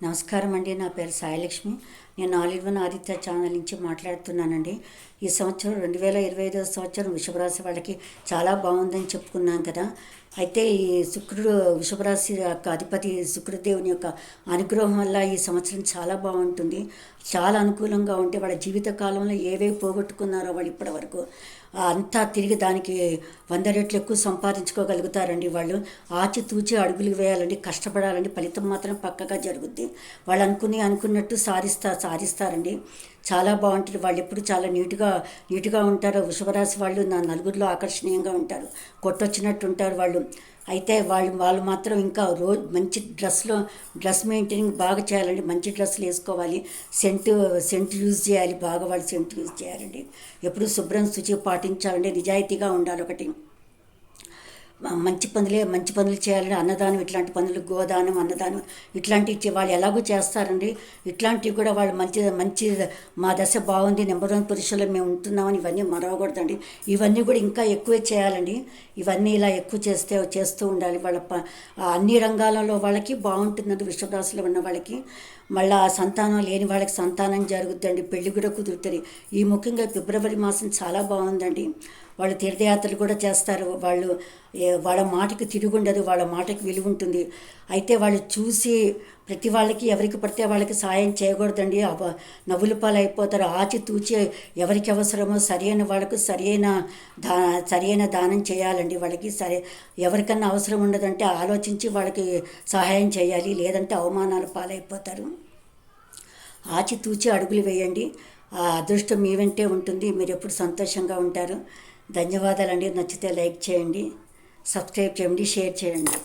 నమస్కారం అండి. నా పేరు సాయిలక్ష్మి. నేను all in one Aditya channel నుంచి మాట్లాడుతున్నానండి. ఈ సంవత్సరం 2025 సంవత్సరం వృషభరాశి వాళ్ళకి చాలా బాగుందని చెప్పుకున్నాం కదా. అయితే ఈ శుక్రుడు వృషభరాశి యొక్క అధిపతి శుక్రదేవుని యొక్క అనుగ్రహం వల్ల ఈ సంవత్సరం చాలా బాగుంటుంది. చాలా అనుకూలంగా ఉంటే వాళ్ళ జీవిత కాలంలో ఏవేవి పోగొట్టుకున్నారో వాళ్ళు ఇప్పటి వరకు అంతా తిరిగి దానికి 100 రెట్లు ఎక్కువ సంపాదించుకోగలుగుతారండి. వాళ్ళు ఆచితూచి అడుగులు వేయాలండి, కష్టపడాలండి, ఫలితం మాత్రం పక్కగా జరుగుద్ది. వాళ్ళు అనుకున్నట్టు సాధిస్తారండి. చాలా బాగుంటుంది. వాళ్ళు ఎప్పుడు చాలా నీట్గా ఉంటారు. వృషభరాశి వాళ్ళు నా నలుగురిలో ఆకర్షణీయంగా ఉంటారు, కొట్టొచ్చినట్టు ఉంటారు వాళ్ళు. అయితే వాళ్ళు మాత్రం ఇంకా రోజు మంచి డ్రెస్ మెయింటైనింగ్ బాగా చేయాలండి. మంచి డ్రెస్సులు వేసుకోవాలి, సెంట్ యూజ్ చేయాలి, బాగా వాళ్ళు సెంట్ యూజ్ చేయాలండి. ఎప్పుడు శుభ్రం శుచి పాటించాలండి, నిజాయితీగా ఉండాలి. ఒకటి మంచి పనులు చేయాలండి. అన్నదానం ఇట్లాంటి పనులు, గోదానం, అన్నదానం ఇట్లాంటివి వాళ్ళు ఎలాగో చేస్తారండి. ఇట్లాంటివి కూడా వాళ్ళు మంచి మా దశ బాగుంది, నెంబర్ 1 పురుషులు మేము ఉంటున్నామని ఇవన్నీ మరవకూడదండి. ఇవన్నీ కూడా ఇంకా ఎక్కువే చేయాలండి. ఇవన్నీ ఇలా ఎక్కువ చేస్తూ ఉండాలి. వాళ్ళ అన్ని రంగాలలో వాళ్ళకి బాగుంటుందండి. వృషభరాశిలో ఉన్న వాళ్ళకి మళ్ళీ సంతానం లేని వాళ్ళకి సంతానం జరుగుతుందండి. పెళ్లి కూడా కుదురుతుంది. ఈ ముఖ్యంగా ఫిబ్రవరి మాసం చాలా బాగుందండి. వాళ్ళు తీర్థయాత్రలు కూడా చేస్తారు. వాళ్ళ మాటకి తిరుగుండదు, వాళ్ళ మాటకి విలువ ఉంటుంది. అయితే వాళ్ళు చూసి ప్రతి వాళ్ళకి ఎవరికి పడితే వాళ్ళకి సాయం చేయకూడదండి. నవ్వుల పాలు అయిపోతారు. ఆచితూచి ఎవరికి అవసరమో సరైన వాళ్ళకు సరైన దానం చేయాలండి. వాళ్ళకి ఎవరికన్నా అవసరం ఉండదంటే ఆలోచించి వాళ్ళకి సహాయం చేయాలి, లేదంటే అవమానాల పాలైపోతారు. ఆచితూచి అడుగులు వేయండి. ఆ అదృష్టం మీ వెంటే ఉంటుంది. మీరు ఎప్పుడు సంతోషంగా ఉంటారు. ధన్యవాదాలండి. నచ్చితే లైక్ చేయండి, సబ్స్క్రైబ్ చేయండి, షేర్ చేయండి.